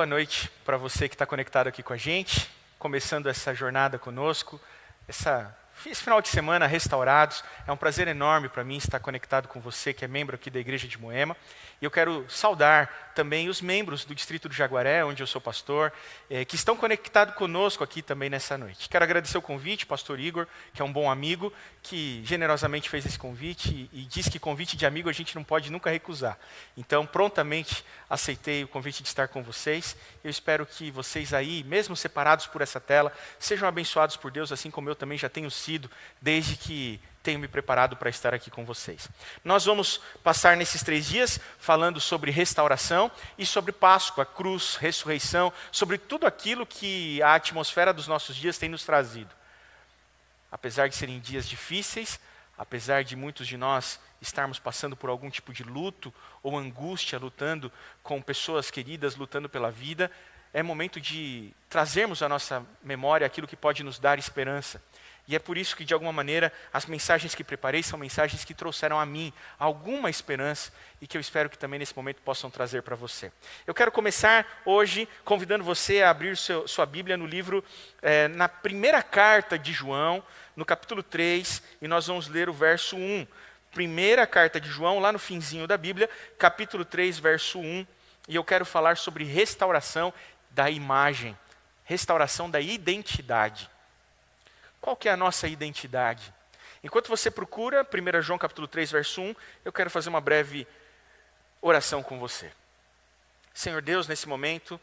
noite para você que está conectado aqui com a gente, começando essa jornada conosco, esse final de semana restaurados. É um prazer enorme para mim estar conectado com você que é membro aqui da Igreja de Moema. E eu quero saudar também os membros do Distrito do Jaguaré, onde eu sou pastor, que estão conectados conosco aqui também nessa noite. Quero agradecer o convite, pastor Igor, que é um bom amigo, que generosamente fez esse convite e diz que convite de amigo a gente não pode nunca recusar. Então, prontamente aceitei o convite de estar com vocês. Eu espero que vocês aí, mesmo separados por essa tela, sejam abençoados por Deus, assim como eu também já tenho sido, desde que tenho me preparado para estar aqui com vocês. Nós vamos passar nesses 3 dias falando sobre restauração e sobre Páscoa, cruz, ressurreição, sobre tudo aquilo que a atmosfera dos nossos dias tem nos trazido. Apesar de serem dias difíceis, apesar de muitos de nós estarmos passando por algum tipo de luto ou angústia, lutando com pessoas queridas, lutando pela vida, é momento de trazermos à nossa memória aquilo que pode nos dar esperança. E é por isso que, de alguma maneira, as mensagens que preparei são mensagens que trouxeram a mim alguma esperança e que eu espero que também nesse momento possam trazer para você. Eu quero começar hoje convidando você a abrir sua Bíblia no livro, na primeira carta de João, no capítulo 3, e nós vamos ler o verso 1. Primeira carta de João, lá no finzinho da Bíblia, capítulo 3, verso 1. E eu quero falar sobre restauração da imagem, restauração da identidade. Qual que é a nossa identidade? Enquanto você procura, 1 João capítulo 3, verso 1, eu quero fazer uma breve oração com você. Senhor Deus, nesse momento,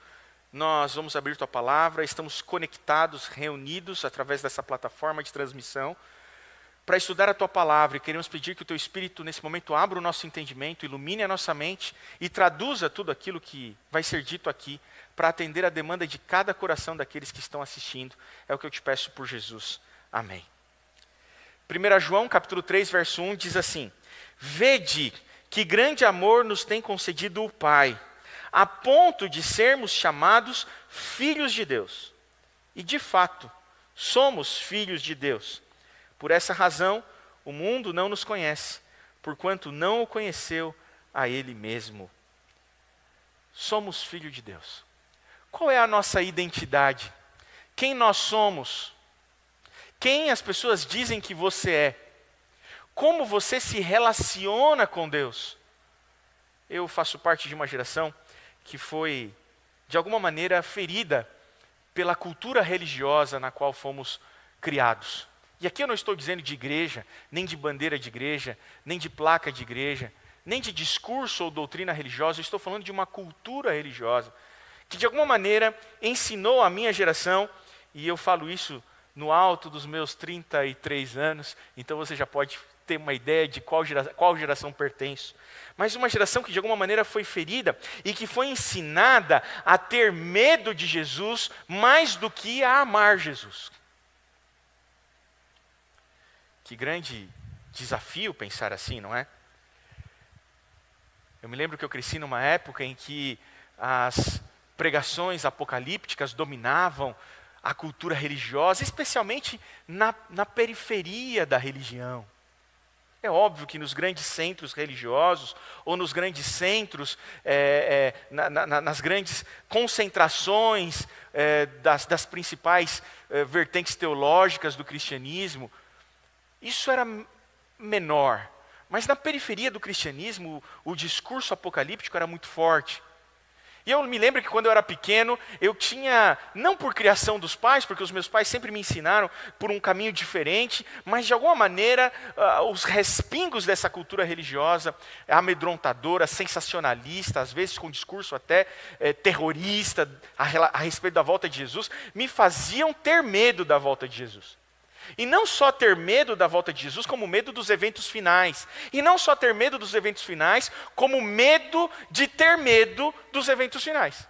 nós vamos abrir Tua Palavra, estamos conectados, reunidos através dessa plataforma de transmissão, para estudar a Tua Palavra, e queremos pedir que o Teu Espírito, nesse momento, abra o nosso entendimento, ilumine a nossa mente e traduza tudo aquilo que vai ser dito aqui, para atender a demanda de cada coração daqueles que estão assistindo. É o que eu te peço por Jesus. Amém. 1 João, capítulo 3, verso 1, diz assim: Vede que grande amor nos tem concedido o Pai, a ponto de sermos chamados filhos de Deus. E de fato, somos filhos de Deus. Por essa razão, o mundo não nos conhece, porquanto não o conheceu a Ele mesmo. Somos filhos de Deus. Qual é a nossa identidade? Quem nós somos? Quem as pessoas dizem que você é? Como você se relaciona com Deus? Eu faço parte de uma geração que foi, de alguma maneira, ferida pela cultura religiosa na qual fomos criados. E aqui eu não estou dizendo de igreja, nem de bandeira de igreja, nem de placa de igreja, nem de discurso ou doutrina religiosa, eu estou falando de uma cultura religiosa, que de alguma maneira ensinou a minha geração, e eu falo isso no alto dos meus 33 anos, então você já pode ter uma ideia de qual geração pertenço. Mas uma geração que de alguma maneira foi ferida e que foi ensinada a ter medo de Jesus mais do que a amar Jesus. Que grande desafio pensar assim, não é? Eu me lembro que eu cresci numa época em que as pregações apocalípticas dominavam a cultura religiosa, especialmente na periferia da religião. É óbvio que nos grandes centros religiosos, ou nos grandes centros, nas grandes concentrações das principais vertentes teológicas do cristianismo, isso era menor. Mas na periferia do cristianismo, o discurso apocalíptico era muito forte. E eu me lembro que quando eu era pequeno, eu tinha, não por criação dos pais, porque os meus pais sempre me ensinaram por um caminho diferente, mas de alguma maneira, os respingos dessa cultura religiosa, amedrontadora, sensacionalista, às vezes com discurso até terrorista a respeito da volta de Jesus, me faziam ter medo da volta de Jesus. E não só ter medo da volta de Jesus, como medo dos eventos finais. E não só ter medo dos eventos finais, como medo de ter medo dos eventos finais.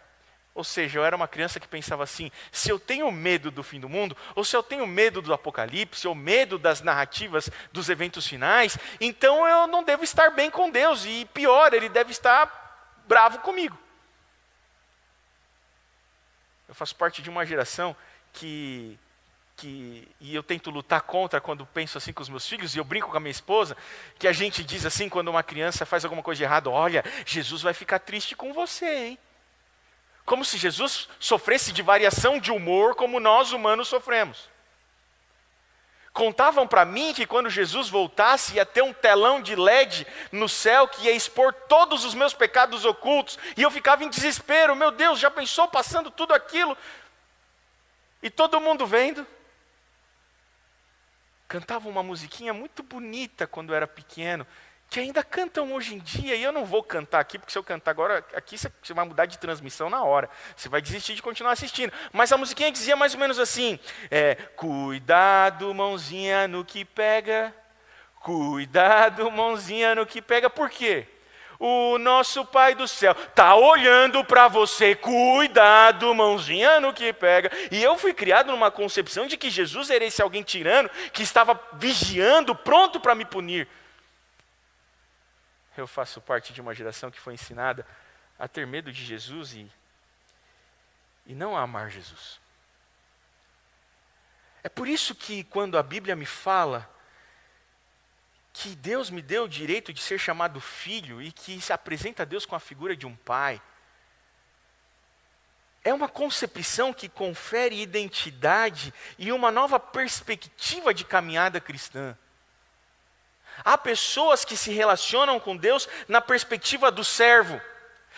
Ou seja, eu era uma criança que pensava assim: se eu tenho medo do fim do mundo, ou se eu tenho medo do apocalipse, ou medo das narrativas dos eventos finais, então eu não devo estar bem com Deus. E pior, Ele deve estar bravo comigo. Eu faço parte de uma geração e eu tento lutar contra quando penso assim com os meus filhos, e eu brinco com a minha esposa, que a gente diz assim quando uma criança faz alguma coisa de errado: olha, Jesus vai ficar triste com você, hein? Como se Jesus sofresse de variação de humor como nós humanos sofremos. Contavam para mim que quando Jesus voltasse ia ter um telão de LED no céu que ia expor todos os meus pecados ocultos. E eu ficava em desespero. Meu Deus, já pensou passando tudo aquilo? E todo mundo vendo. Cantavam uma musiquinha muito bonita quando eu era pequeno, que ainda cantam hoje em dia, e eu não vou cantar aqui, porque se eu cantar agora, aqui você vai mudar de transmissão na hora, você vai desistir de continuar assistindo. Mas a musiquinha dizia mais ou menos assim, cuidado, mãozinha no que pega, cuidado, mãozinha no que pega. Por quê? O nosso Pai do céu está olhando para você, cuidado, mãozinha no que pega. E eu fui criado numa concepção de que Jesus era esse alguém tirano, que estava vigiando, pronto para me punir. Eu faço parte de uma geração que foi ensinada a ter medo de Jesus e não a amar Jesus. É por isso que quando a Bíblia me fala que Deus me deu o direito de ser chamado filho e que se apresenta a Deus com a figura de um pai, é uma concepção que confere identidade e uma nova perspectiva de caminhada cristã. Há pessoas que se relacionam com Deus na perspectiva do servo.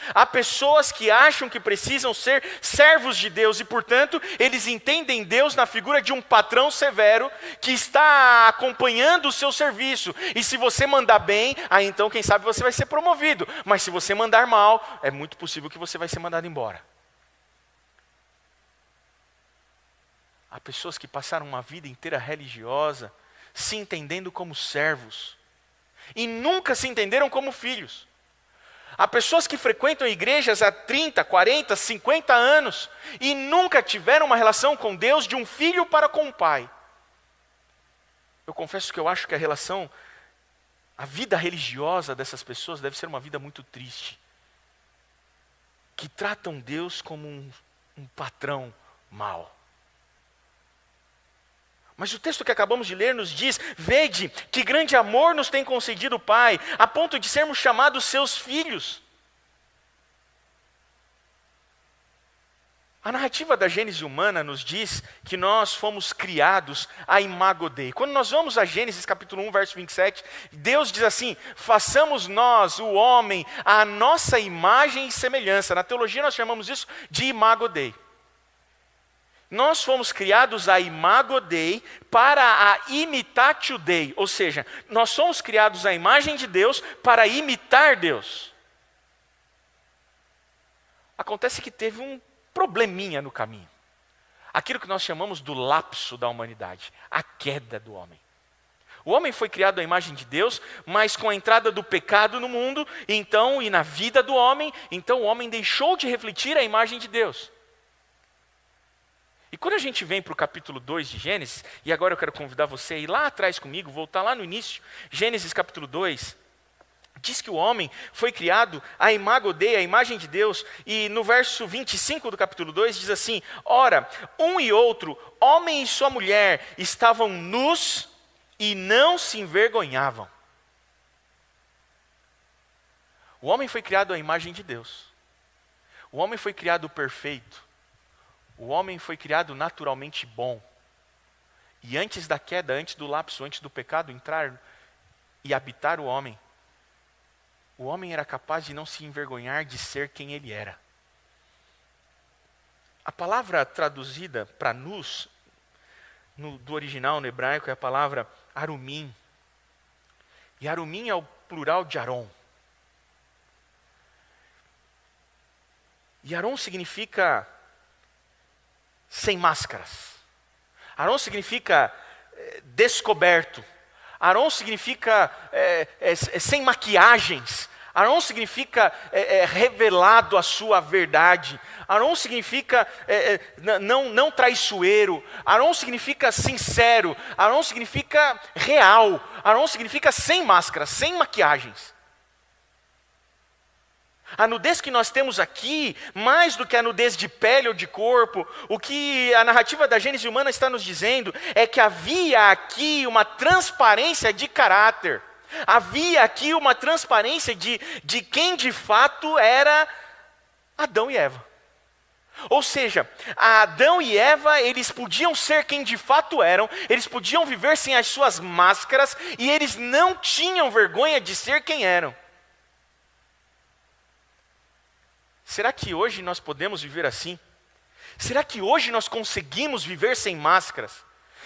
Há pessoas que acham que precisam ser servos de Deus e, portanto, eles entendem Deus na figura de um patrão severo que está acompanhando o seu serviço. E se você mandar bem, aí então, quem sabe, você vai ser promovido. Mas se você mandar mal, é muito possível que você vai ser mandado embora. Há pessoas que passaram uma vida inteira religiosa, se entendendo como servos, e nunca se entenderam como filhos. Há pessoas que frequentam igrejas há 30, 40, 50 anos e nunca tiveram uma relação com Deus de um filho para com o pai. Eu confesso que eu acho que a vida religiosa dessas pessoas deve ser uma vida muito triste. Que tratam Deus como um patrão mau. Mas o texto que acabamos de ler nos diz: vede que grande amor nos tem concedido o Pai, a ponto de sermos chamados seus filhos. A narrativa da Gênese humana nos diz que nós fomos criados à imago Dei. Quando nós vamos a Gênesis capítulo 1, verso 27, Deus diz assim: façamos nós, o homem, a nossa imagem e semelhança. Na teologia nós chamamos isso de imago Dei. Nós fomos criados à imago Dei para a imitatio Dei, ou seja, nós somos criados à imagem de Deus para imitar Deus. Acontece que teve um probleminha no caminho. Aquilo que nós chamamos do lapso da humanidade, a queda do homem. O homem foi criado à imagem de Deus, mas com a entrada do pecado no mundo, e na vida do homem, então o homem deixou de refletir a imagem de Deus. E quando a gente vem para o capítulo 2 de Gênesis, e agora eu quero convidar você a ir lá atrás comigo, voltar lá no início, Gênesis capítulo 2, diz que o homem foi criado à imago Dei, a imagem de Deus, e no verso 25 do capítulo 2 diz assim: ora, um e outro, homem e sua mulher, estavam nus e não se envergonhavam. O homem foi criado à imagem de Deus. O homem foi criado perfeito. O homem foi criado naturalmente bom. E antes da queda, antes do lapso, antes do pecado entrar e habitar o homem era capaz de não se envergonhar de ser quem ele era. A palavra traduzida para nus, do original no hebraico, é a palavra arumim. E arumim é o plural de Aron. E Aron significa sem máscaras. Aron significa descoberto. Aron significa sem maquiagens. Aron significa revelado a sua verdade. Aron significa não traiçoeiro. Aron significa sincero. Aron significa real. Aron significa sem máscaras, sem maquiagens. A nudez que nós temos aqui, mais do que a nudez de pele ou de corpo, o que a narrativa da Gênese humana está nos dizendo é que havia aqui uma transparência de caráter. Havia aqui uma transparência de quem de fato era Adão e Eva. Ou seja, Adão e Eva, eles podiam ser quem de fato eram, eles podiam viver sem as suas máscaras, e eles não tinham vergonha de ser quem eram. Será que hoje nós podemos viver assim? Será que hoje nós conseguimos viver sem máscaras?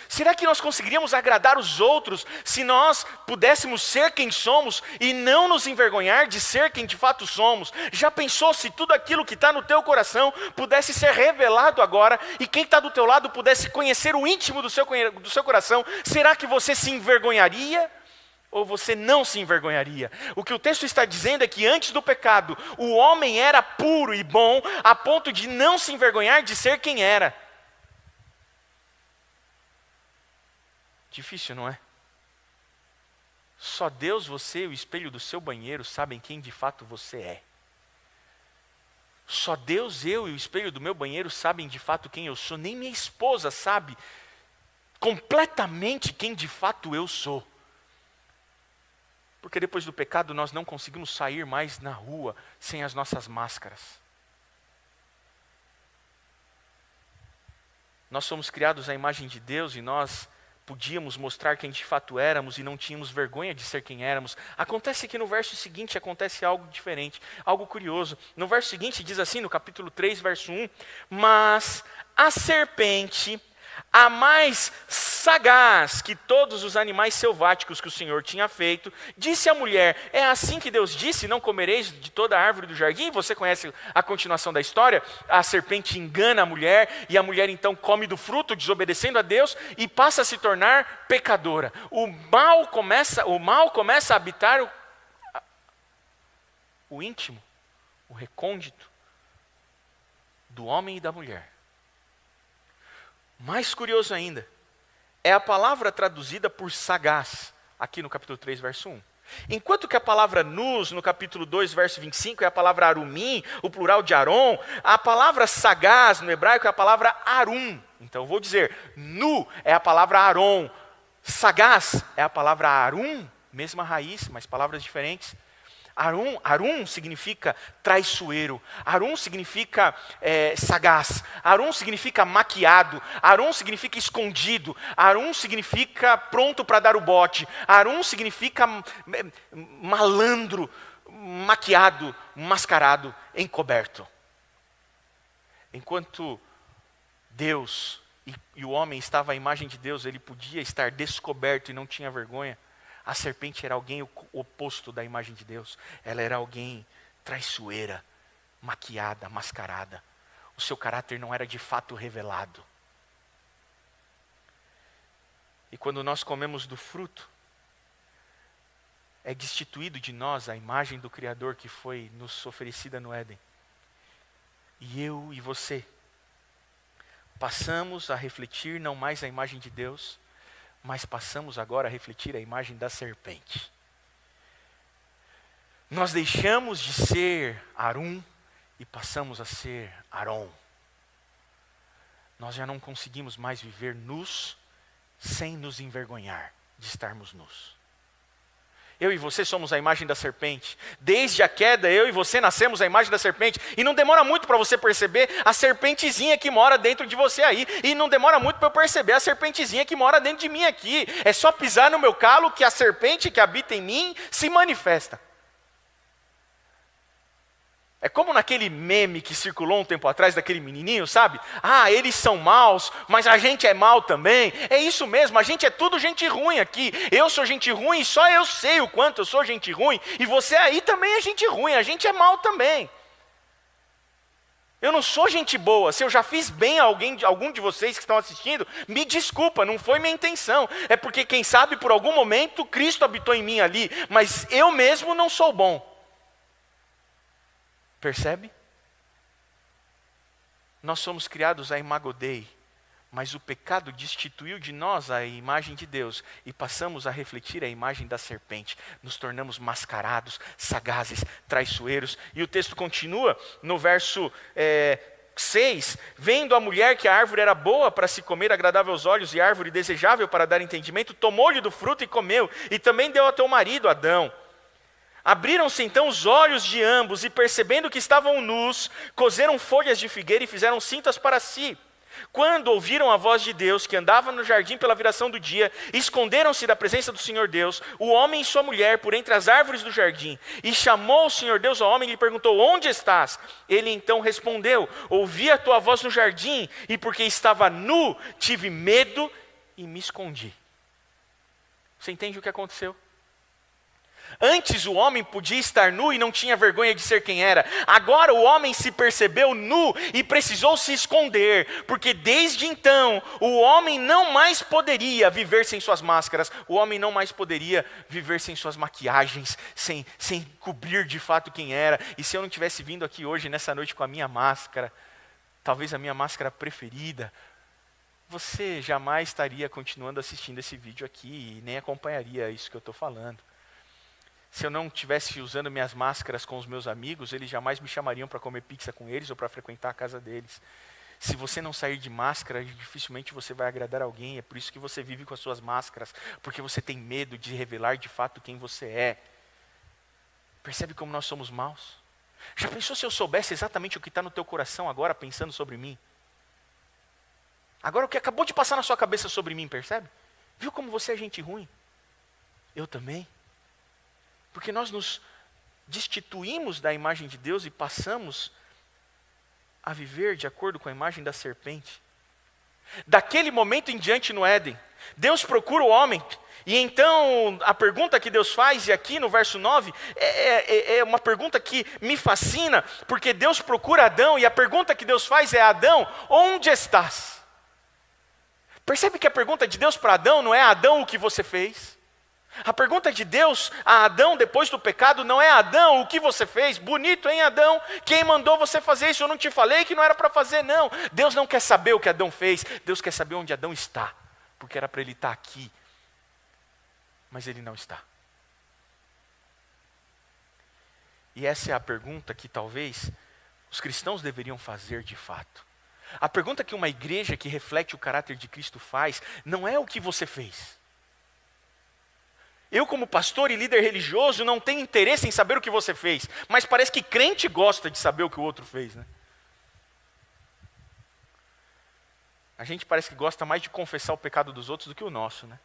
Será que nós conseguiríamos agradar os outros se nós pudéssemos ser quem somos e não nos envergonhar de ser quem de fato somos? Já pensou se tudo aquilo que está no teu coração pudesse ser revelado agora e quem está do teu lado pudesse conhecer o íntimo do seu coração? Será que você se envergonharia ou você não se envergonharia? O que o texto está dizendo é que antes do pecado, o homem era puro e bom a ponto de não se envergonhar de ser quem era. Difícil, não é? Só Deus, você e o espelho do seu banheiro sabem quem de fato você é. Só Deus, eu e o espelho do meu banheiro sabem de fato quem eu sou. Nem minha esposa sabe completamente quem de fato eu sou. Porque depois do pecado nós não conseguimos sair mais na rua sem as nossas máscaras. Nós somos criados à imagem de Deus e nós podíamos mostrar quem de fato éramos e não tínhamos vergonha de ser quem éramos. Acontece que no verso seguinte acontece algo diferente, algo curioso. No verso seguinte diz assim, no capítulo 3, verso 1, mas a serpente, a mais sagaz que todos os animais selváticos que o Senhor tinha feito, disse à mulher, é assim que Deus disse, não comereis de toda a árvore do jardim? Você conhece a continuação da história? A serpente engana a mulher, e a mulher então come do fruto, desobedecendo a Deus, e passa a se tornar pecadora. O mal começa a habitar o íntimo, o recôndito do homem e da mulher. Mais curioso ainda, é a palavra traduzida por sagaz, aqui no capítulo 3, verso 1. Enquanto que a palavra nus, no capítulo 2, verso 25, é a palavra arumim, o plural de Aron, a palavra sagaz, no hebraico, é a palavra arum. Então eu vou dizer, nu é a palavra Aron, sagaz é a palavra arum, mesma raiz, mas palavras diferentes. Arum significa traiçoeiro, Arum significa sagaz, Arum significa maquiado, Arum significa escondido, Arum significa pronto para dar o bote, Arum significa malandro, maquiado, mascarado, encoberto. Enquanto Deus e o homem estava à imagem de Deus, ele podia estar descoberto e não tinha vergonha. A serpente era alguém oposto da imagem de Deus. Ela era alguém traiçoeira, maquiada, mascarada. O seu caráter não era de fato revelado. E quando nós comemos do fruto, é destituído de nós a imagem do Criador que foi nos oferecida no Éden. E eu e você passamos a refletir não mais a imagem de Deus, mas passamos agora a refletir a imagem da serpente. Nós deixamos de ser Arum e passamos a ser Aron. Nós já não conseguimos mais viver nus sem nos envergonhar de estarmos nus. Eu e você somos a imagem da serpente. Desde a queda, eu e você nascemos a imagem da serpente. E não demora muito para você perceber a serpentezinha que mora dentro de você aí. E não demora muito para eu perceber a serpentezinha que mora dentro de mim aqui. É só pisar no meu calo que a serpente que habita em mim se manifesta. É como naquele meme que circulou um tempo atrás daquele menininho, sabe? Ah, eles são maus, mas a gente é mau também. É isso mesmo, a gente é tudo gente ruim aqui. Eu sou gente ruim e só eu sei o quanto eu sou gente ruim. E você aí também é gente ruim, a gente é mau também. Eu não sou gente boa. Se eu já fiz bem a algum de vocês que estão assistindo, me desculpa, não foi minha intenção. É porque quem sabe por algum momento Cristo habitou em mim ali, mas eu mesmo não sou bom. Percebe? Nós somos criados à imago Dei, mas o pecado destituiu de nós a imagem de Deus e passamos a refletir a imagem da serpente. Nos tornamos mascarados, sagazes, traiçoeiros. E o texto continua no verso 6, vendo a mulher que a árvore era boa para se comer, agradável aos olhos e árvore desejável para dar entendimento, tomou-lhe do fruto e comeu, e também deu ao teu marido, Adão. Abriram-se então os olhos de ambos, e percebendo que estavam nus, coseram folhas de figueira e fizeram cintas para si. Quando ouviram a voz de Deus, que andava no jardim pela viração do dia, esconderam-se da presença do Senhor Deus, o homem e sua mulher, por entre as árvores do jardim. E chamou o Senhor Deus ao homem e lhe perguntou: onde estás? Ele então respondeu: ouvi a tua voz no jardim, e porque estava nu, tive medo e me escondi. Você entende o que aconteceu? Antes o homem podia estar nu e não tinha vergonha de ser quem era. Agora o homem se percebeu nu e precisou se esconder, porque desde então o homem não mais poderia viver sem suas máscaras, o homem não mais poderia viver sem suas maquiagens, sem cobrir de fato quem era. E se eu não tivesse vindo aqui hoje, nessa noite, com a minha máscara, talvez a minha máscara preferida, você jamais estaria continuando assistindo esse vídeo aqui e nem acompanharia isso que eu estou falando. Se eu não estivesse usando minhas máscaras com os meus amigos, eles jamais me chamariam para comer pizza com eles ou para frequentar a casa deles. Se você não sair de máscara, dificilmente você vai agradar alguém. É por isso que você vive com as suas máscaras, porque você tem medo de revelar de fato quem você é. Percebe como nós somos maus? Já pensou se eu soubesse exatamente o que está no teu coração agora pensando sobre mim? Agora o que acabou de passar na sua cabeça sobre mim, percebe? Viu como você é gente ruim? Eu também. Porque nós nos destituímos da imagem de Deus e passamos a viver de acordo com a imagem da serpente. Daquele momento em diante no Éden, Deus procura o homem. E então a pergunta que Deus faz, e aqui no verso 9, é uma pergunta que me fascina, porque Deus procura Adão, e a pergunta que Deus faz é: Adão, onde estás? Percebe que a pergunta de Deus para Adão não é: Adão, o que você fez? A pergunta de Deus a Adão depois do pecado não é: Adão, o que você fez? Bonito, hein, Adão? Quem mandou você fazer isso? Eu não te falei que não era para fazer, não. Deus não quer saber o que Adão fez, Deus quer saber onde Adão está, porque era para ele estar aqui, mas ele não está. E essa é a pergunta que talvez os cristãos deveriam fazer de fato. A pergunta que uma igreja que reflete o caráter de Cristo faz não é o que você fez. Eu, como pastor e líder religioso, não tenho interesse em saber o que você fez, mas parece que crente gosta de saber o que o outro fez, né? A gente parece que gosta mais de confessar o pecado dos outros do que o nosso, né?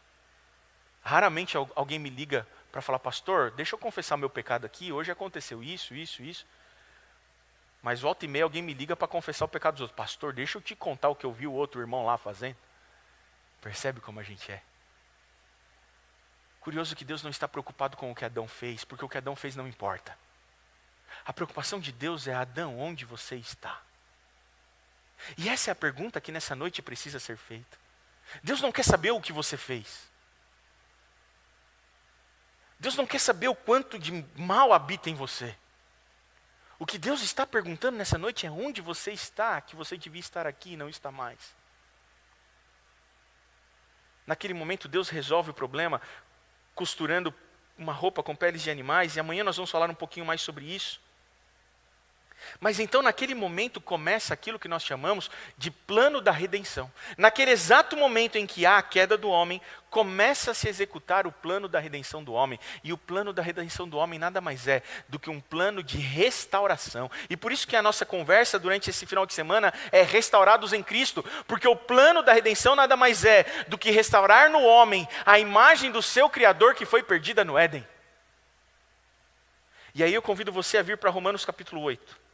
Raramente alguém me liga para falar: pastor, deixa eu confessar meu pecado aqui, hoje aconteceu isso. Mas volta e meia alguém me liga para confessar o pecado dos outros. Pastor, deixa eu te contar o que eu vi o outro irmão lá fazendo. Percebe como a gente é? Curioso que Deus não está preocupado com o que Adão fez, porque o que Adão fez não importa. A preocupação de Deus é: Adão, onde você está? E essa é a pergunta que nessa noite precisa ser feita. Deus não quer saber o que você fez. Deus não quer saber o quanto de mal habita em você. O que Deus está perguntando nessa noite é: onde você está, que você devia estar aqui e não está mais. Naquele momento Deus resolve o problema costurando uma roupa com peles de animais, e amanhã nós vamos falar um pouquinho mais sobre isso. Mas então naquele momento começa aquilo que nós chamamos de plano da redenção. Naquele exato momento em que há a queda do homem, começa a se executar o plano da redenção do homem. E o plano da redenção do homem nada mais é do que um plano de restauração. E por isso que a nossa conversa durante esse final de semana é restaurados em Cristo. Porque o plano da redenção nada mais é do que restaurar no homem a imagem do seu Criador que foi perdida no Éden. E aí eu convido você a vir para Romanos capítulo 8.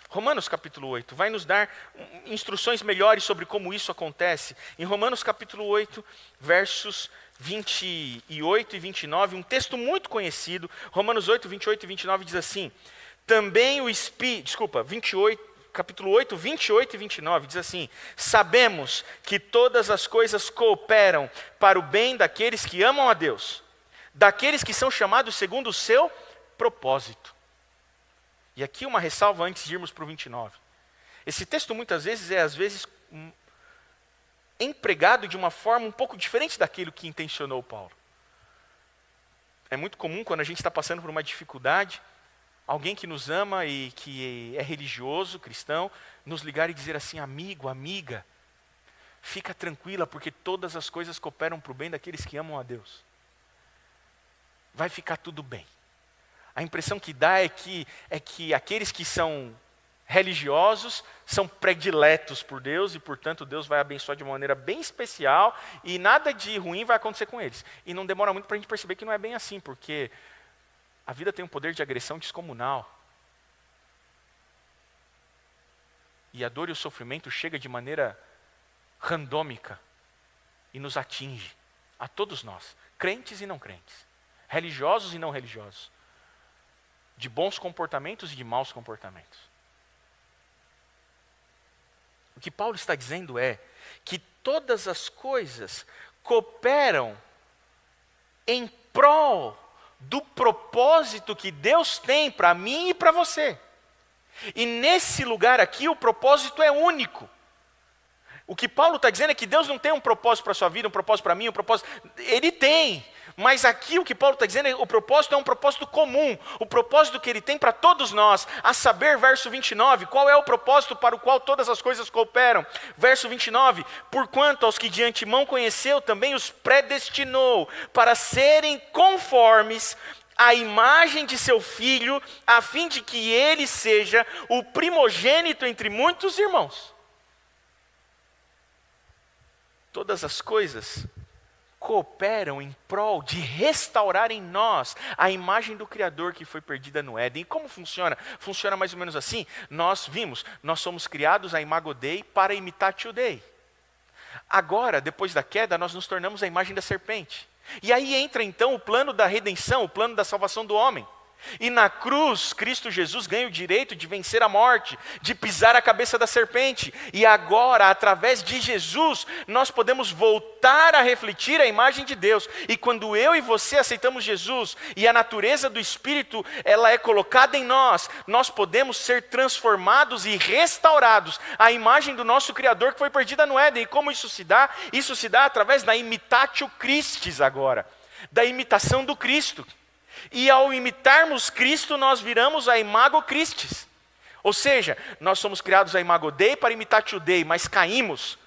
Romanos capítulo 8 vai nos dar instruções melhores sobre como isso acontece. Em Romanos capítulo 8, versos 28 e 29, um texto muito conhecido, Romanos 8, 28 e 29 diz assim: também o Espírito, capítulo 8, 28 e 29 diz assim: sabemos que todas as coisas cooperam para o bem daqueles que amam a Deus, daqueles que são chamados segundo o seu propósito. E aqui uma ressalva antes de irmos para o 29. Esse texto muitas vezes empregado de uma forma um pouco diferente daquilo que intencionou Paulo. É muito comum quando a gente está passando por uma dificuldade, alguém que nos ama e que é religioso, cristão, nos ligar e dizer assim: amigo, amiga, fica tranquila, porque todas as coisas cooperam para o bem daqueles que amam a Deus. Vai ficar tudo bem. A impressão que dá é que aqueles que são religiosos são prediletos por Deus e, portanto, Deus vai abençoar de uma maneira bem especial e nada de ruim vai acontecer com eles. E não demora muito para a gente perceber que não é bem assim, porque a vida tem um poder de agressão descomunal. E a dor e o sofrimento chegam de maneira randômica e nos atinge, a todos nós, crentes e não crentes, religiosos e não religiosos, de bons comportamentos e de maus comportamentos. O que Paulo está dizendo é que todas as coisas cooperam em prol do propósito que Deus tem para mim e para você. E nesse lugar aqui o propósito é único. O que Paulo está dizendo é que Deus não tem um propósito para a sua vida, um propósito para mim, um propósito... Ele tem. Mas aqui o que Paulo está dizendo é que o propósito é um propósito comum. O propósito que ele tem para todos nós. A saber, verso 29, qual é o propósito para o qual todas as coisas cooperam? Verso 29, porquanto aos que de antemão conheceu, também os predestinou para serem conformes à imagem de seu Filho, a fim de que ele seja o primogênito entre muitos irmãos. Todas as coisas cooperam em prol de restaurar em nós a imagem do Criador que foi perdida no Éden. E como funciona? Funciona mais ou menos assim. Nós vimos, nós somos criados a imago Dei para imitatio Dei. Agora, depois da queda, nós nos tornamos a imagem da serpente. E aí entra então o plano da redenção, o plano da salvação do homem. E na cruz, Cristo Jesus ganha o direito de vencer a morte, de pisar a cabeça da serpente. E agora, através de Jesus, nós podemos voltar a refletir a imagem de Deus. E quando eu e você aceitamos Jesus, e a natureza do Espírito, ela é colocada em nós, nós podemos ser transformados e restaurados à imagem do nosso Criador que foi perdida no Éden. E como isso se dá? Isso se dá através da imitatio Christis agora, da imitação do Cristo. E ao imitarmos Cristo, nós viramos a imago Christis. Ou seja, nós somos criados a imago Dei para imitatio Dei, mas caímos.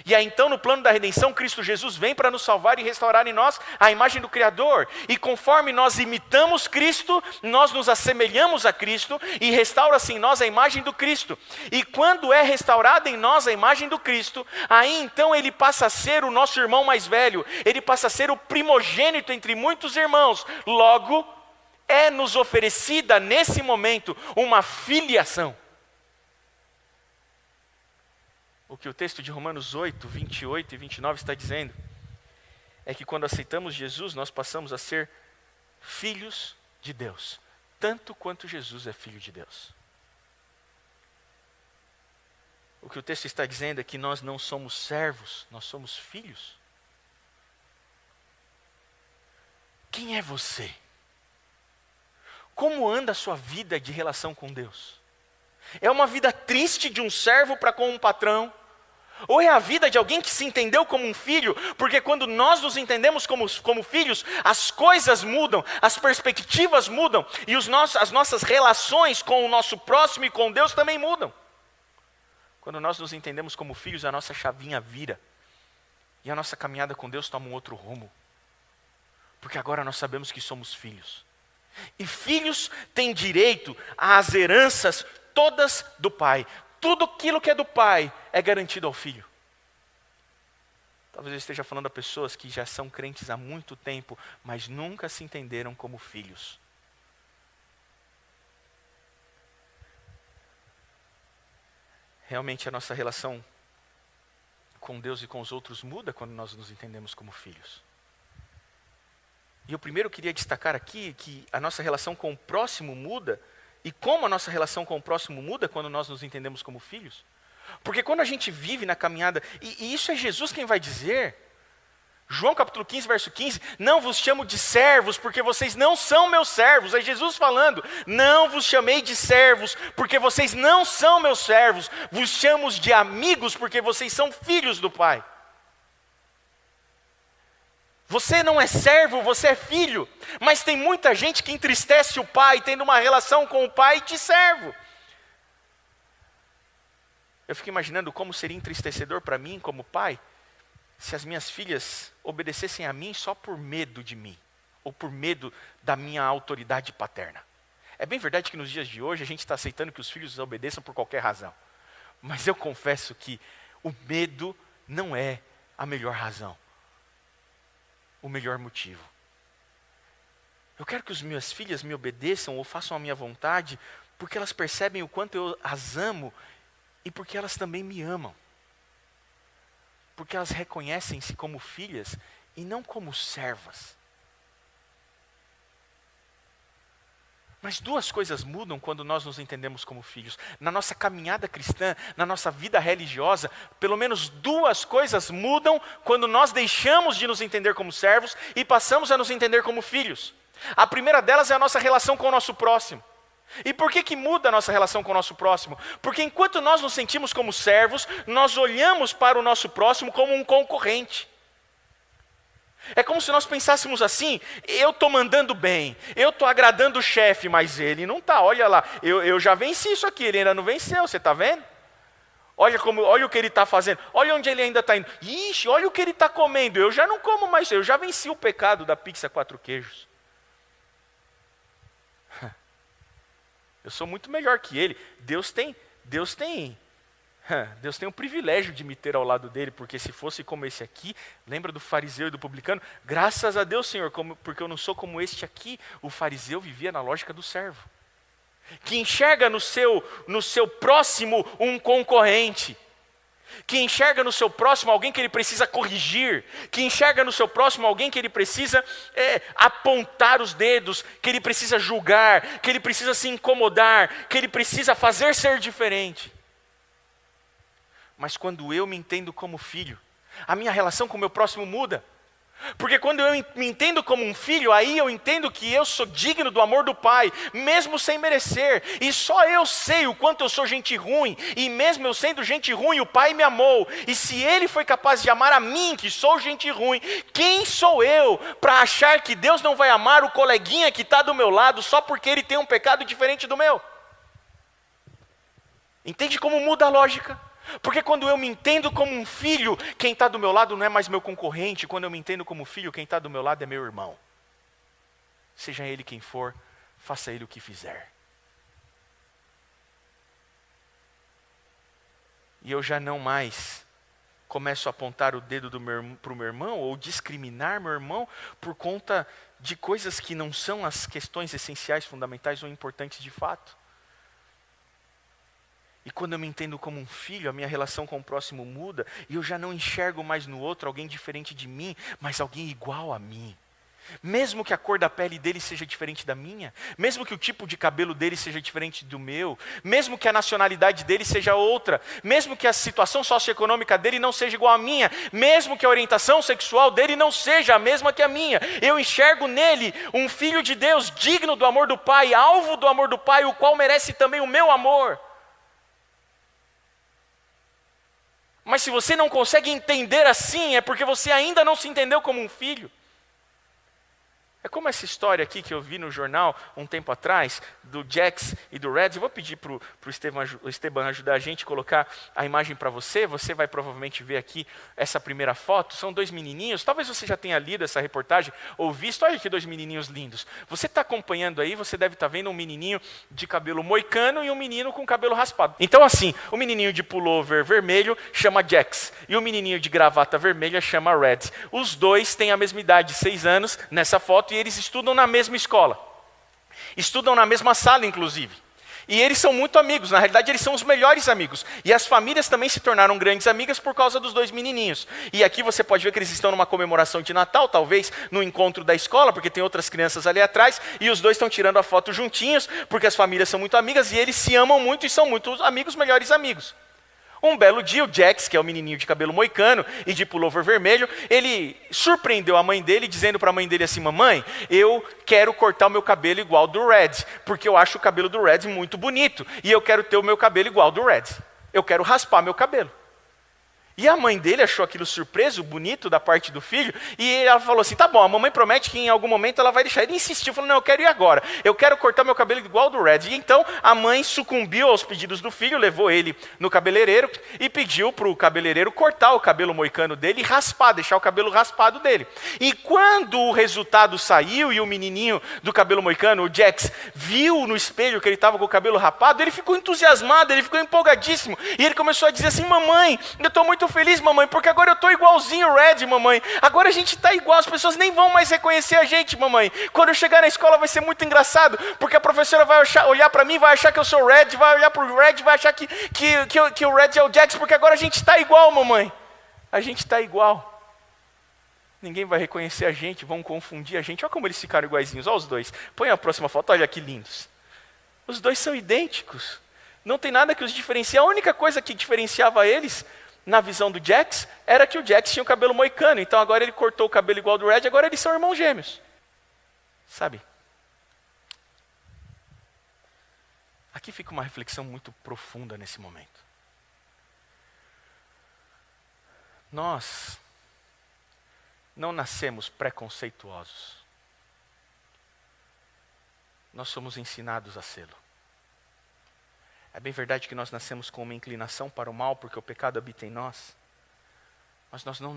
E aí então no plano da redenção, Cristo Jesus vem para nos salvar e restaurar em nós a imagem do Criador. E conforme nós imitamos Cristo, nós nos assemelhamos a Cristo e restaura-se em nós a imagem do Cristo. E quando é restaurada em nós a imagem do Cristo, aí então ele passa a ser o nosso irmão mais velho. Ele passa a ser o primogênito entre muitos irmãos. Logo, é nos oferecida nesse momento uma filiação. O que o texto de Romanos 8, 28 e 29 está dizendo é que quando aceitamos Jesus, nós passamos a ser filhos de Deus, tanto quanto Jesus é filho de Deus. O que o texto está dizendo é que nós não somos servos, nós somos filhos. Quem é você? Como anda a sua vida de relação com Deus? É uma vida triste de um servo para com um patrão? Ou é a vida de alguém que se entendeu como um filho? Porque quando nós nos entendemos como filhos, as coisas mudam, as perspectivas mudam, e as nossas relações com o nosso próximo e com Deus também mudam. Quando nós nos entendemos como filhos, a nossa chavinha vira, e a nossa caminhada com Deus toma um outro rumo. Porque agora nós sabemos que somos filhos. E filhos têm direito às heranças todas do Pai. Tudo aquilo que é do Pai é garantido ao Filho. Talvez eu esteja falando a pessoas que já são crentes há muito tempo, mas nunca se entenderam como filhos. Realmente a nossa relação com Deus e com os outros muda quando nós nos entendemos como filhos. E eu primeiro queria destacar aqui que a nossa relação com o próximo muda. E como a nossa relação com o próximo muda quando nós nos entendemos como filhos? Porque quando a gente vive na caminhada, e isso é Jesus quem vai dizer, João capítulo 15, verso 15, não vos chamo de servos, porque vocês não são meus servos. É Jesus falando, não vos chamei de servos, porque vocês não são meus servos. Vos chamo de amigos, porque vocês são filhos do Pai. Você não é servo, você é filho. Mas tem muita gente que entristece o pai, tendo uma relação com o pai de servo. Eu fico imaginando como seria entristecedor para mim, como pai, se as minhas filhas obedecessem a mim só por medo de mim, ou por medo da minha autoridade paterna. É bem verdade que nos dias de hoje a gente está aceitando que os filhos obedeçam por qualquer razão. Mas eu confesso que o medo não é a melhor razão, o melhor motivo. Eu quero que as minhas filhas me obedeçam ou façam a minha vontade porque elas percebem o quanto eu as amo e porque elas também me amam. Porque elas reconhecem-se como filhas e não como servas. Mas duas coisas mudam quando nós nos entendemos como filhos. Na nossa caminhada cristã, na nossa vida religiosa, pelo menos duas coisas mudam quando nós deixamos de nos entender como servos e passamos a nos entender como filhos. A primeira delas é a nossa relação com o nosso próximo. E por que muda a nossa relação com o nosso próximo? Porque enquanto nós nos sentimos como servos, nós olhamos para o nosso próximo como um concorrente. É como se nós pensássemos assim: eu estou mandando bem, eu estou agradando o chefe, mas ele não está. Olha lá, eu já venci isso aqui, ele ainda não venceu, você está vendo? Olha o que ele está fazendo, olha onde ele ainda está indo. Ixi, olha o que ele está comendo, eu já não como mais, eu já venci o pecado da pizza 4 queijos. Eu sou muito melhor que ele. Deus tem o privilégio de me ter ao lado dele, porque se fosse como esse aqui, lembra do fariseu e do publicano? Graças a Deus, Senhor, porque eu não sou como este aqui. O fariseu vivia na lógica do servo, que enxerga no seu próximo um concorrente, que enxerga no seu próximo alguém que ele precisa corrigir, que enxerga no seu próximo alguém que ele precisa apontar os dedos, que ele precisa julgar, que ele precisa se incomodar, que ele precisa fazer ser diferente. Mas quando eu me entendo como filho, a minha relação com o meu próximo muda. Porque quando eu me entendo como um filho, aí eu entendo que eu sou digno do amor do Pai, mesmo sem merecer. E só eu sei o quanto eu sou gente ruim, e mesmo eu sendo gente ruim, o Pai me amou. E se Ele foi capaz de amar a mim, que sou gente ruim, quem sou eu para achar que Deus não vai amar o coleguinha que está do meu lado só porque ele tem um pecado diferente do meu? Entende como muda a lógica? Porque quando eu me entendo como um filho, quem está do meu lado não é mais meu concorrente. Quando eu me entendo como filho, quem está do meu lado é meu irmão. Seja ele quem for, faça ele o que fizer. E eu já não mais começo a apontar o dedo para o meu irmão, ou discriminar meu irmão por conta de coisas que não são as questões essenciais, fundamentais ou importantes de fato. E quando eu me entendo como um filho, a minha relação com o próximo muda, e eu já não enxergo mais no outro alguém diferente de mim, mas alguém igual a mim. Mesmo que a cor da pele dele seja diferente da minha, mesmo que o tipo de cabelo dele seja diferente do meu, mesmo que a nacionalidade dele seja outra, mesmo que a situação socioeconômica dele não seja igual à minha, mesmo que a orientação sexual dele não seja a mesma que a minha, eu enxergo nele um filho de Deus, digno do amor do Pai, alvo do amor do Pai, o qual merece também o meu amor. Mas se você não consegue entender assim, é porque você ainda não se entendeu como um filho. É como essa história aqui que eu vi no jornal um tempo atrás, do Jax e do Reds. Eu vou pedir para o Esteban ajudar a gente a colocar a imagem para você. Você vai provavelmente ver aqui essa primeira foto. São 2 menininhos. Talvez você já tenha lido essa reportagem ou visto. Olha que 2 menininhos lindos. Você está acompanhando aí, você deve estar vendo um menininho de cabelo moicano e um menino com cabelo raspado. Então assim, o menininho de pullover vermelho chama Jax. E o menininho de gravata vermelha chama Reds. Os dois têm a mesma idade, 6 anos, nessa foto. E eles estudam na mesma escola. Estudam na mesma sala, inclusive. E eles são muito amigos. Na realidade, eles são os melhores amigos. E as famílias também se tornaram grandes amigas por causa dos 2 menininhos. E aqui você pode ver que eles estão numa comemoração de Natal, talvez no encontro da escola, porque tem outras crianças ali atrás. E os dois estão tirando a foto juntinhos, porque as famílias são muito amigas. E eles se amam muito e são muito amigos, melhores amigos. Um belo dia, o Jax, que é o menininho de cabelo moicano e de pullover vermelho, ele surpreendeu a mãe dele, dizendo para a mãe dele assim: mamãe, eu quero cortar o meu cabelo igual do Red, porque eu acho o cabelo do Red muito bonito, e eu quero ter o meu cabelo igual do Red. Eu quero raspar meu cabelo. E a mãe dele achou aquilo surpreso, bonito da parte do filho, e ela falou assim, tá bom, a mamãe promete que em algum momento ela vai deixar. Ele insistiu, falou, não, eu quero ir agora, eu quero cortar meu cabelo igual ao do Red. E então a mãe sucumbiu aos pedidos do filho, levou ele no cabeleireiro e pediu para o cabeleireiro cortar o cabelo moicano dele e raspar, deixar o cabelo raspado dele. E quando o resultado saiu e o menininho do cabelo moicano, o Jax, viu no espelho que ele estava com o cabelo rapado, ele ficou entusiasmado, ele ficou empolgadíssimo, e ele começou a dizer assim, mamãe, eu estou muito feliz, mamãe, porque agora eu estou igualzinho o Red, mamãe. Agora a gente está igual, as pessoas nem vão mais reconhecer a gente, mamãe. Quando eu chegar na escola vai ser muito engraçado, porque a professora vai olhar para mim, vai achar que eu sou o Red, vai olhar para o Red, vai achar que o Red é o Jax, porque agora a gente está igual, mamãe. A gente está igual. Ninguém vai reconhecer a gente, vão confundir a gente. Olha como eles ficaram iguaizinhos, olha os dois. Põe a próxima foto, olha que lindos. Os dois são idênticos. Não tem nada que os diferencie. A única coisa que diferenciava eles, na visão do Jax, era que o Jax tinha o cabelo moicano. Então agora ele cortou o cabelo igual do Red, agora eles são irmãos gêmeos. Sabe? Aqui fica uma reflexão muito profunda nesse momento. Nós não nascemos preconceituosos. Nós somos ensinados a sê-lo. É bem verdade que nós nascemos com uma inclinação para o mal, porque o pecado habita em nós. Mas nós não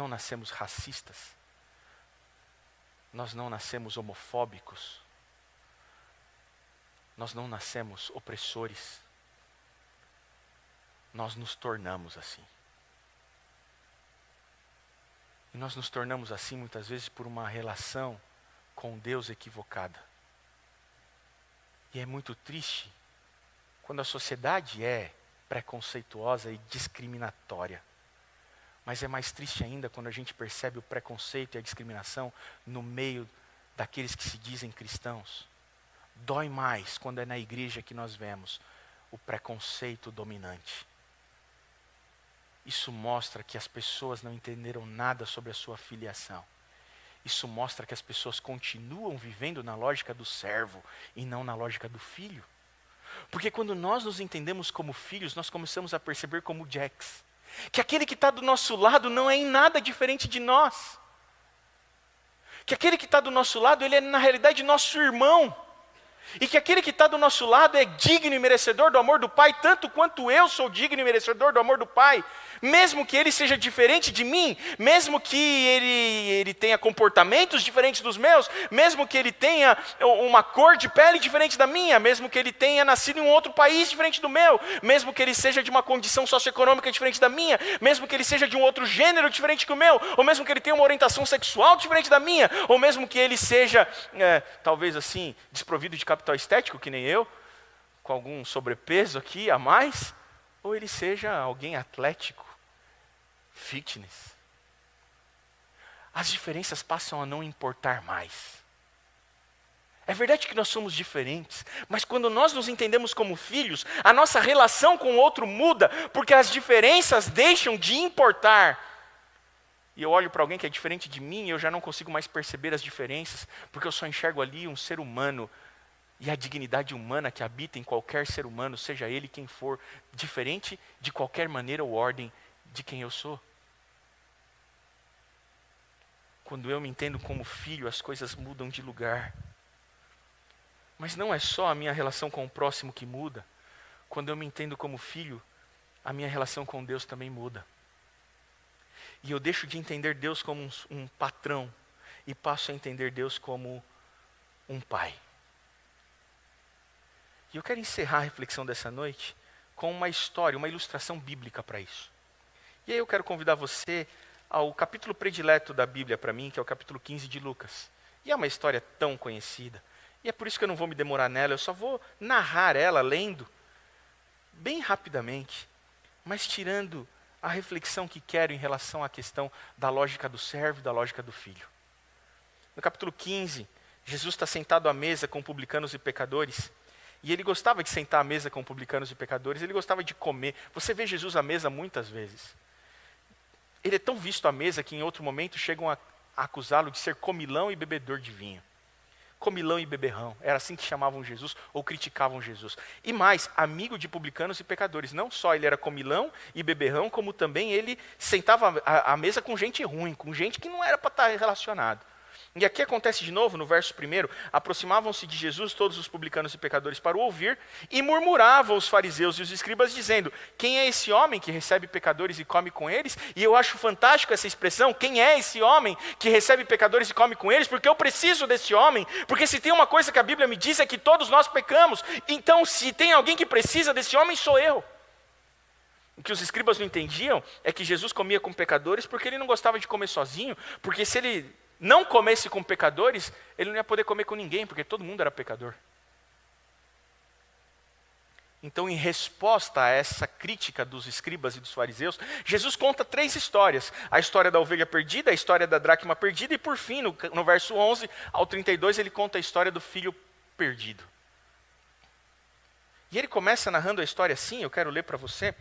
nascemos racistas. Nós não nascemos homofóbicos. Nós não nascemos opressores. Nós nos tornamos assim. E nós nos tornamos assim muitas vezes por uma relação com Deus equivocada. E é muito triste quando a sociedade é preconceituosa e discriminatória. Mas é mais triste ainda quando a gente percebe o preconceito e a discriminação no meio daqueles que se dizem cristãos. Dói mais quando é na igreja que nós vemos o preconceito dominante. Isso mostra que as pessoas não entenderam nada sobre a sua filiação. Isso mostra que as pessoas continuam vivendo na lógica do servo e não na lógica do filho. Porque quando nós nos entendemos como filhos, nós começamos a perceber como Jax, que aquele que está do nosso lado não é em nada diferente de nós. Que aquele que está do nosso lado, ele é na realidade nosso irmão. E que aquele que está do nosso lado é digno e merecedor do amor do Pai, tanto quanto eu sou digno e merecedor do amor do Pai. Mesmo que ele seja diferente de mim, mesmo que ele tenha comportamentos diferentes dos meus, mesmo que ele tenha uma cor de pele diferente da minha, mesmo que ele tenha nascido em um outro país diferente do meu, mesmo que ele seja de uma condição socioeconômica diferente da minha, mesmo que ele seja de um outro gênero diferente que o meu, ou mesmo que ele tenha uma orientação sexual diferente da minha, ou mesmo que ele seja, talvez assim, desprovido de capital estético, que nem eu, com algum sobrepeso aqui a mais, ou ele seja alguém atlético, fitness. As diferenças passam a não importar mais. É verdade que nós somos diferentes, mas quando nós nos entendemos como filhos, a nossa relação com o outro muda, porque as diferenças deixam de importar. E eu olho para alguém que é diferente de mim e eu já não consigo mais perceber as diferenças, porque eu só enxergo ali um ser humano. E a dignidade humana que habita em qualquer ser humano, seja ele quem for, diferente de qualquer maneira ou ordem de quem eu sou. Quando eu me entendo como filho, as coisas mudam de lugar. Mas não é só a minha relação com o próximo que muda. Quando eu me entendo como filho, a minha relação com Deus também muda. E eu deixo de entender Deus como um patrão e passo a entender Deus como um pai. E eu quero encerrar a reflexão dessa noite com uma história, uma ilustração bíblica para isso. E aí eu quero convidar você ao capítulo predileto da Bíblia para mim, que é o capítulo 15 de Lucas. E é uma história tão conhecida. E é por isso que eu não vou me demorar nela, eu só vou narrar ela lendo bem rapidamente, mas tirando a reflexão que quero em relação à questão da lógica do servo e da lógica do filho. No capítulo 15, Jesus está sentado à mesa com publicanos e pecadores. E ele gostava de sentar à mesa com publicanos e pecadores, ele gostava de comer. Você vê Jesus à mesa muitas vezes. Ele é tão visto à mesa que em outro momento chegam a acusá-lo de ser comilão e bebedor de vinho. comilão e beberrão. Era assim que chamavam Jesus ou criticavam Jesus. E mais, amigo de publicanos e pecadores. Não só ele era comilão e beberrão, como também ele sentava à mesa com gente ruim, com gente que não era para estar relacionado. E aqui acontece de novo, no verso 1, aproximavam-se de Jesus todos os publicanos e pecadores para o ouvir, e murmuravam os fariseus e os escribas, dizendo: quem é esse homem que recebe pecadores e come com eles? E eu acho fantástico essa expressão, quem é esse homem que recebe pecadores e come com eles? Porque eu preciso desse homem, porque se tem uma coisa que a Bíblia me diz é que todos nós pecamos, então se tem alguém que precisa desse homem, sou eu. O que os escribas não entendiam é que Jesus comia com pecadores porque ele não gostava de comer sozinho, porque se ele não comesse com pecadores, ele não ia poder comer com ninguém, porque todo mundo era pecador. Então, em resposta a essa crítica dos escribas e dos fariseus, Jesus conta 3 histórias. A história da ovelha perdida, a história da dracma perdida e, por fim, no verso 11 ao 32, ele conta a história do filho perdido. E ele começa narrando a história assim, eu quero ler para você.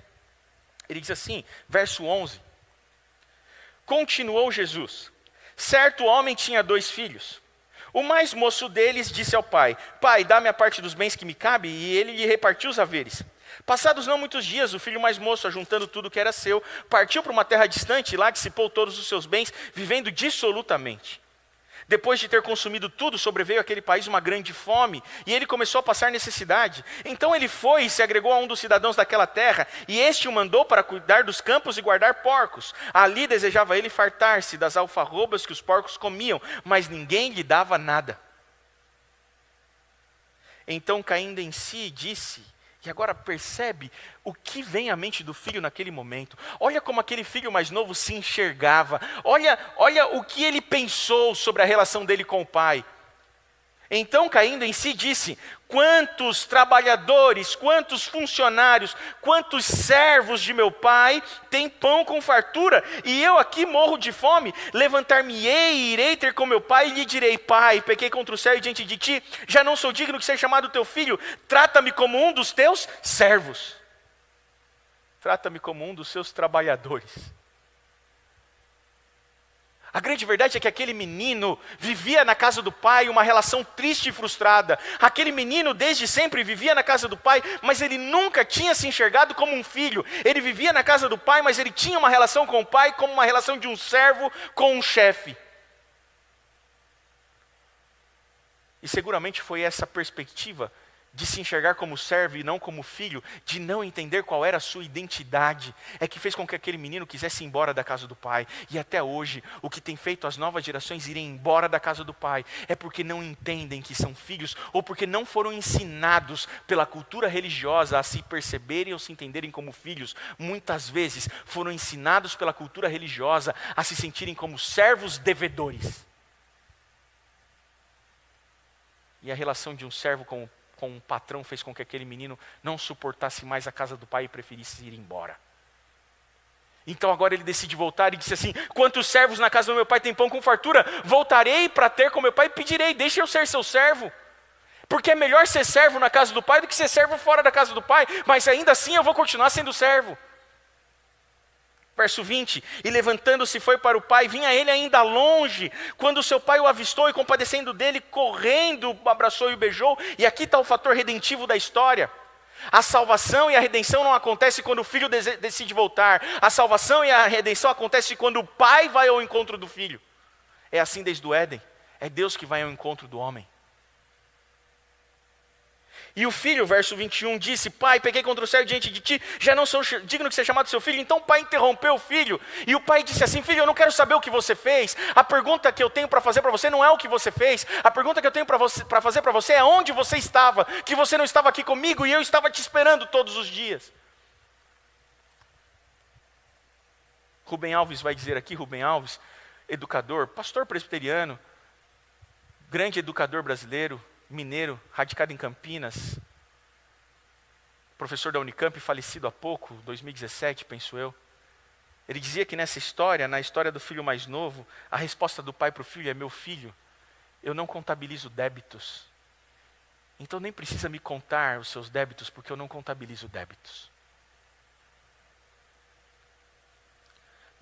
Ele diz assim, verso 11. Continuou Jesus: certo homem tinha 2 filhos. O mais moço deles disse ao pai: pai, dá-me a parte dos bens que me cabe, e ele lhe repartiu os haveres. Passados não muitos dias, o filho mais moço, ajuntando tudo que era seu, partiu para uma terra distante e lá dissipou todos os seus bens, vivendo dissolutamente. Depois de ter consumido tudo, sobreveio àquele país uma grande fome, e ele começou a passar necessidade. Então ele foi e se agregou a um dos cidadãos daquela terra, e este o mandou para cuidar dos campos e guardar porcos. Ali desejava ele fartar-se das alfarrobas que os porcos comiam, mas ninguém lhe dava nada. Então, caindo em si, disse... E agora percebe o que vem à mente do filho naquele momento. Olha como aquele filho mais novo se enxergava. Olha o que ele pensou sobre a relação dele com o pai. Então, caindo em si, disse: quantos trabalhadores, quantos funcionários, quantos servos de meu pai têm pão com fartura, e eu aqui morro de fome? Levantar-me-ei e irei ter com meu pai, e lhe direi: pai, pequei contra o céu e diante de ti, já não sou digno de ser chamado teu filho, trata-me como um dos teus servos. Trata-me como um dos seus trabalhadores. A grande verdade é que aquele menino vivia na casa do pai uma relação triste e frustrada. Aquele menino desde sempre vivia na casa do pai, mas ele nunca tinha se enxergado como um filho. Ele vivia na casa do pai, mas ele tinha uma relação com o pai como uma relação de um servo com um chefe. E seguramente foi essa perspectiva de se enxergar como servo e não como filho, de não entender qual era a sua identidade, é que fez com que aquele menino quisesse ir embora da casa do pai. E até hoje, o que tem feito as novas gerações irem embora da casa do pai, é porque não entendem que são filhos, ou porque não foram ensinados pela cultura religiosa a se perceberem ou se entenderem como filhos. Muitas vezes foram ensinados pela cultura religiosa a se sentirem como servos devedores. E a relação de um servo com um patrão fez com que aquele menino não suportasse mais a casa do pai e preferisse ir embora. Então agora ele decide voltar e disse assim: quantos servos na casa do meu pai tem pão com fartura? Voltarei para ter com meu pai e pedirei: deixa eu ser seu servo. Porque é melhor ser servo na casa do pai do que ser servo fora da casa do pai, mas ainda assim eu vou continuar sendo servo. Verso 20, e levantando-se foi para o pai, vinha ele ainda longe, quando seu pai o avistou e compadecendo dele, correndo, o abraçou e o beijou. E aqui está o fator redentivo da história. A salvação e a redenção não acontece quando o filho decide voltar. A salvação e a redenção acontece quando o pai vai ao encontro do filho. É assim desde o Éden, é Deus que vai ao encontro do homem. E o filho, verso 21, disse: pai, pequei contra o céu diante de ti, já não sou digno de ser chamado seu filho. Então o pai interrompeu o filho, e o pai disse assim: filho, eu não quero saber o que você fez. A pergunta que eu tenho para fazer para você não é o que você fez. A pergunta que eu tenho para fazer para você é onde você estava, que você não estava aqui comigo e eu estava te esperando todos os dias. Rubem Alves vai dizer aqui, Rubem Alves, educador, pastor presbiteriano, grande educador brasileiro, mineiro, radicado em Campinas, professor da Unicamp, falecido há pouco, 2017, penso eu. Ele dizia que nessa história, na história do filho mais novo, a resposta do pai para o filho é: meu filho, eu não contabilizo débitos. Então nem precisa me contar os seus débitos, porque eu não contabilizo débitos.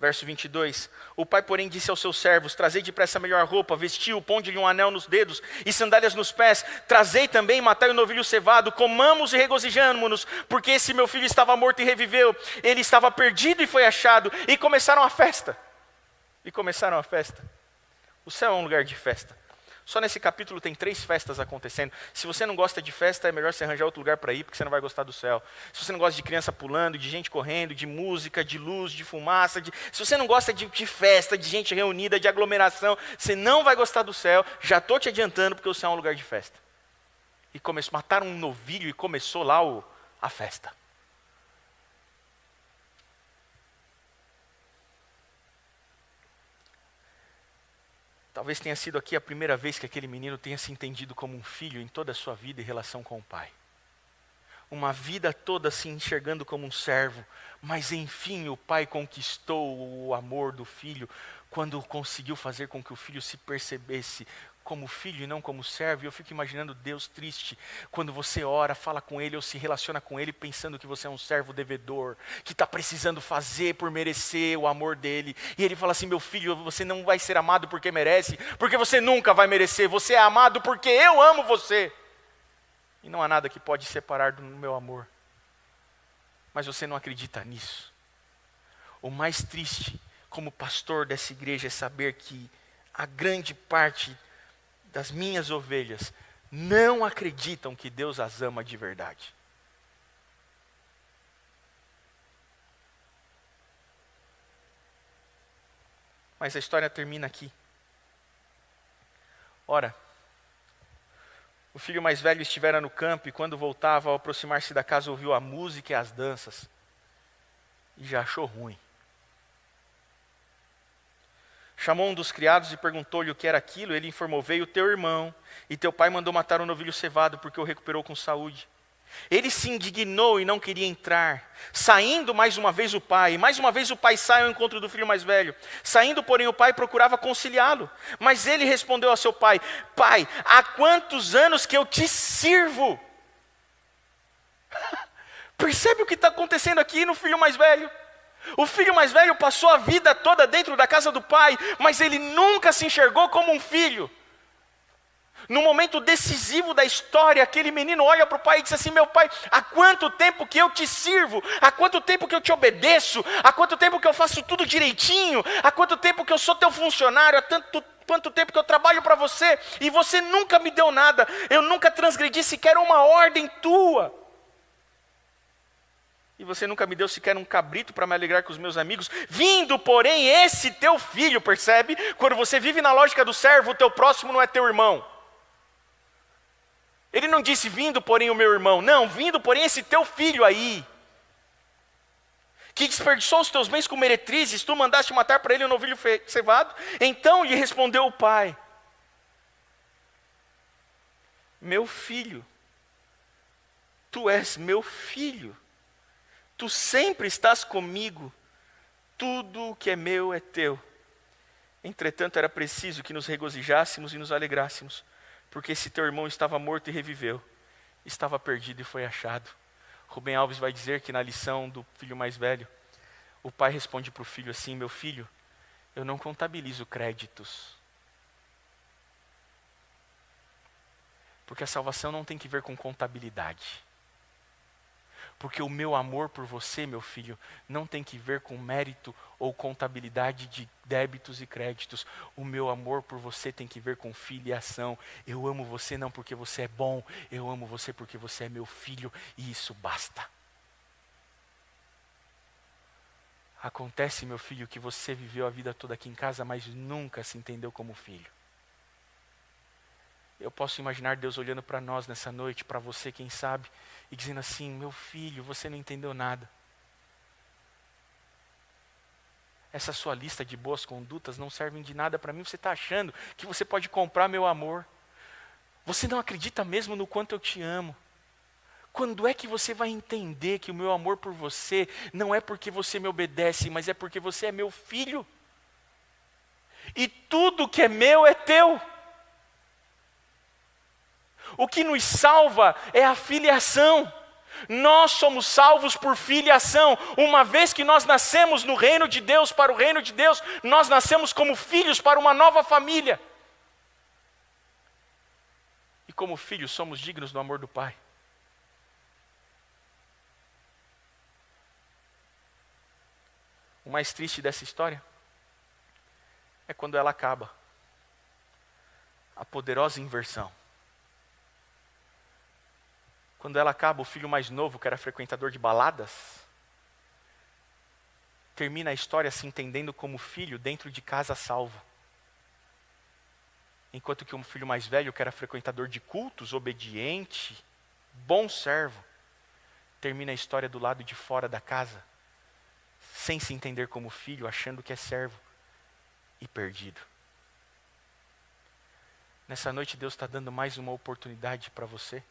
Verso 22, o pai, porém, disse aos seus servos, trazei depressa a melhor roupa, vestiu, ponde-lhe um anel nos dedos e sandálias nos pés, trazei também, matai o novilho cevado, comamos e regozijamo-nos, porque esse meu filho estava morto e reviveu, ele estava perdido e foi achado, e começaram a festa. O céu é um lugar de festa. Só nesse capítulo tem 3 festas acontecendo. Se você não gosta de festa, é melhor você arranjar outro lugar para ir, porque você não vai gostar do céu. Se você não gosta de criança pulando, de gente correndo, de música, de luz, de fumaça, se você não gosta de festa, de gente reunida, de aglomeração, você não vai gostar do céu. Já estou te adiantando, porque o céu é um lugar de festa. E mataram um novilho e começou lá a festa. Talvez tenha sido aqui a primeira vez que aquele menino tenha se entendido como um filho em toda a sua vida em relação com o pai. Uma vida toda se enxergando como um servo, mas enfim o pai conquistou o amor do filho quando conseguiu fazer com que o filho se percebesse como filho e não como servo. E eu fico imaginando Deus triste quando você ora, fala com ele ou se relaciona com ele pensando que você é um servo devedor, que está precisando fazer por merecer o amor dele. E ele fala assim, meu filho, você não vai ser amado porque merece, porque você nunca vai merecer, você é amado porque eu amo você. E não há nada que pode separar do meu amor. Mas você não acredita nisso. O mais triste como pastor dessa igreja é saber que a grande parte das minhas ovelhas não acreditam que Deus as ama de verdade. Mas a história termina aqui. Ora, o filho mais velho estivera no campo e quando voltava, ao aproximar-se da casa, ouviu a música e as danças. E já achou ruim. Chamou um dos criados e perguntou-lhe o que era aquilo. Ele informou, veio teu irmão e teu pai mandou matar o novilho cevado porque o recuperou com saúde. Ele se indignou e não queria entrar. Saindo mais uma vez o pai sai ao encontro do filho mais velho. Saindo, porém, o pai procurava conciliá-lo. Mas ele respondeu ao seu pai, pai, há quantos anos que eu te sirvo? Percebe o que está acontecendo aqui no filho mais velho? O filho mais velho passou a vida toda dentro da casa do pai, mas ele nunca se enxergou como um filho. No momento decisivo da história, aquele menino olha para o pai e diz assim, meu pai, há quanto tempo que eu te sirvo? Há quanto tempo que eu te obedeço? Há quanto tempo que eu faço tudo direitinho? Há quanto tempo que eu sou teu funcionário? Há quanto tempo que eu trabalho para você? E você nunca me deu nada. Eu nunca transgredi sequer uma ordem tua. E você nunca me deu sequer um cabrito para me alegrar com os meus amigos. Vindo, porém, esse teu filho, percebe? Quando você vive na lógica do servo, o teu próximo não é teu irmão. Ele não disse, vindo, porém, o meu irmão. Não, vindo, porém, esse teu filho aí, que desperdiçou os teus bens com meretrizes, tu mandaste matar para ele um novilho cevado? Então lhe respondeu o pai, meu filho, tu és meu filho. Tu sempre estás comigo, tudo o que é meu é teu. Entretanto, era preciso que nos regozijássemos e nos alegrássemos, porque esse teu irmão estava morto e reviveu, estava perdido e foi achado. Rubem Alves vai dizer que na lição do filho mais velho, o pai responde para o filho assim, meu filho, eu não contabilizo créditos. Porque a salvação não tem que ver com contabilidade. Porque o meu amor por você, meu filho, não tem que ver com mérito ou contabilidade de débitos e créditos. O meu amor por você tem que ver com filiação. Eu amo você não porque você é bom, eu amo você porque você é meu filho e isso basta. Acontece, meu filho, que você viveu a vida toda aqui em casa, mas nunca se entendeu como filho. Eu posso imaginar Deus olhando para nós nessa noite, para você, quem sabe, e dizendo assim, meu filho, você não entendeu nada. Essa sua lista de boas condutas não servem de nada para mim, você está achando que você pode comprar meu amor. Você não acredita mesmo no quanto eu te amo. Quando é que você vai entender que o meu amor por você não é porque você me obedece, mas é porque você é meu filho? E tudo que é meu é teu. O que nos salva é a filiação. Nós somos salvos por filiação. Uma vez que nós nascemos no reino de Deus, para o reino de Deus, nós nascemos como filhos para uma nova família. E como filhos somos dignos do amor do Pai. O mais triste dessa história é quando ela acaba. A poderosa inversão. Quando ela acaba, o filho mais novo, que era frequentador de baladas, termina a história se entendendo como filho dentro de casa salvo. Enquanto que o filho mais velho, que era frequentador de cultos, obediente, bom servo, termina a história do lado de fora da casa, sem se entender como filho, achando que é servo e perdido. Nessa noite Deus está dando mais uma oportunidade para você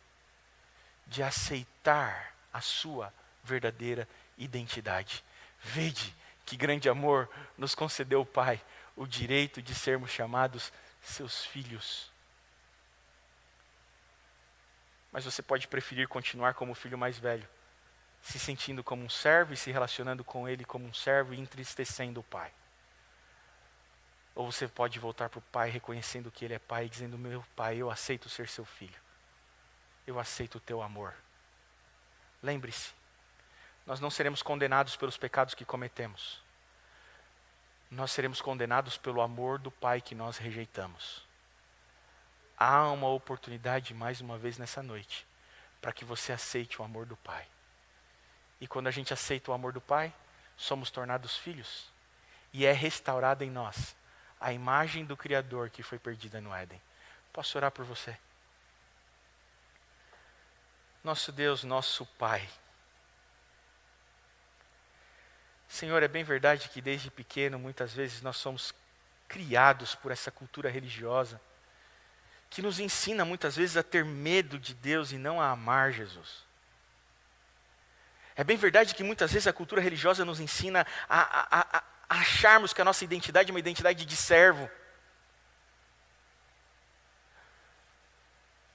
de aceitar a sua verdadeira identidade. Vede que grande amor nos concedeu o Pai, o direito de sermos chamados seus filhos. Mas você pode preferir continuar como o filho mais velho, se sentindo como um servo e se relacionando com ele como um servo e entristecendo o Pai. Ou você pode voltar para o Pai reconhecendo que Ele é Pai e dizendo: meu Pai, eu aceito ser seu filho. Eu aceito o teu amor. Lembre-se, nós não seremos condenados pelos pecados que cometemos. Nós seremos condenados pelo amor do Pai que nós rejeitamos. Há uma oportunidade mais uma vez nessa noite, para que você aceite o amor do Pai. E quando a gente aceita o amor do Pai, somos tornados filhos. E é restaurada em nós a imagem do Criador que foi perdida no Éden. Posso orar por você? Nosso Deus, nosso Pai. Senhor, é bem verdade que desde pequeno, muitas vezes, nós somos criados por essa cultura religiosa, que nos ensina muitas vezes a ter medo de Deus e não a amar Jesus. É bem verdade que muitas vezes a cultura religiosa nos ensina a acharmos que a nossa identidade é uma identidade de servo.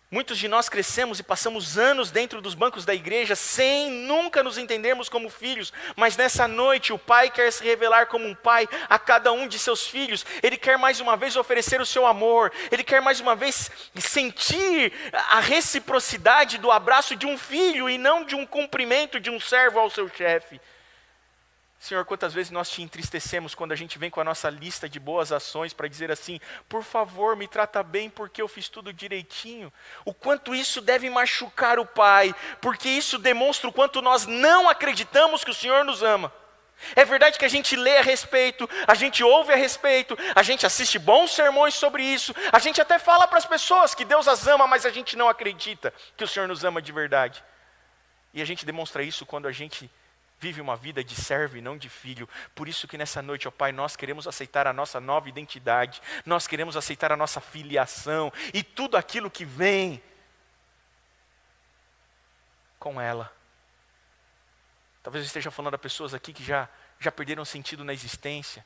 Muitos de nós crescemos e passamos anos dentro dos bancos da igreja sem nunca nos entendermos como filhos, mas nessa noite o Pai quer se revelar como um pai a cada um de seus filhos. Ele quer mais uma vez oferecer o seu amor, Ele quer mais uma vez sentir a reciprocidade do abraço de um filho e não de um cumprimento de um servo ao seu chefe. Senhor, quantas vezes nós te entristecemos quando a gente vem com a nossa lista de boas ações para dizer assim: por favor, me trata bem porque eu fiz tudo direitinho. O quanto isso deve machucar o Pai, porque isso demonstra o quanto nós não acreditamos que o Senhor nos ama. É verdade que a gente lê a respeito, a gente ouve a respeito, a gente assiste bons sermões sobre isso, a gente até fala para as pessoas que Deus as ama, mas a gente não acredita que o Senhor nos ama de verdade. E a gente demonstra isso quando a gente vive uma vida de servo e não de filho. Por isso que nessa noite, ó Pai, nós queremos aceitar a nossa nova identidade, nós queremos aceitar a nossa filiação e tudo aquilo que vem com ela. Talvez eu esteja falando a pessoas aqui que já perderam sentido na existência.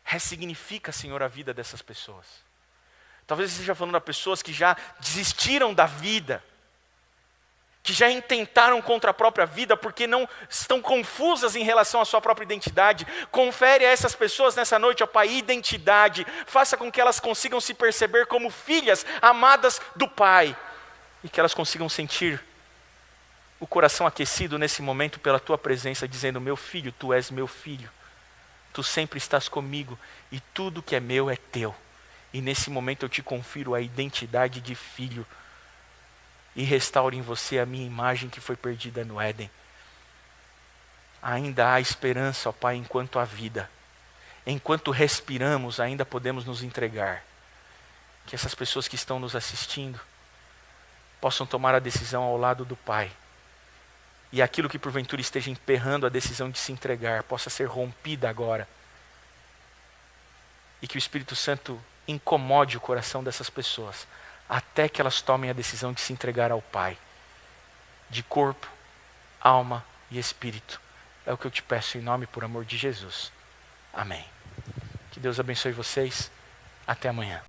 Ressignifica, Senhor, a vida dessas pessoas. Talvez eu esteja falando a pessoas que já desistiram da vida, que já intentaram contra a própria vida porque não estão confusas em relação à sua própria identidade. Confere a essas pessoas nessa noite, ó Pai, identidade. Faça com que elas consigam se perceber como filhas amadas do Pai. E que elas consigam sentir o coração aquecido nesse momento pela Tua presença, dizendo: meu filho, Tu és meu filho. Tu sempre estás comigo e tudo que é meu é Teu. E nesse momento eu te confiro a identidade de filho. E restaure em você a minha imagem que foi perdida no Éden. Ainda há esperança, ó Pai, enquanto há vida. Enquanto respiramos, ainda podemos nos entregar. Que essas pessoas que estão nos assistindo possam tomar a decisão ao lado do Pai. E aquilo que porventura esteja emperrando a decisão de se entregar, possa ser rompida agora. E que o Espírito Santo incomode o coração dessas pessoas, até que elas tomem a decisão de se entregar ao Pai, de corpo, alma e espírito. É o que eu te peço em nome, por amor de Jesus. Amém. Que Deus abençoe vocês. Até amanhã.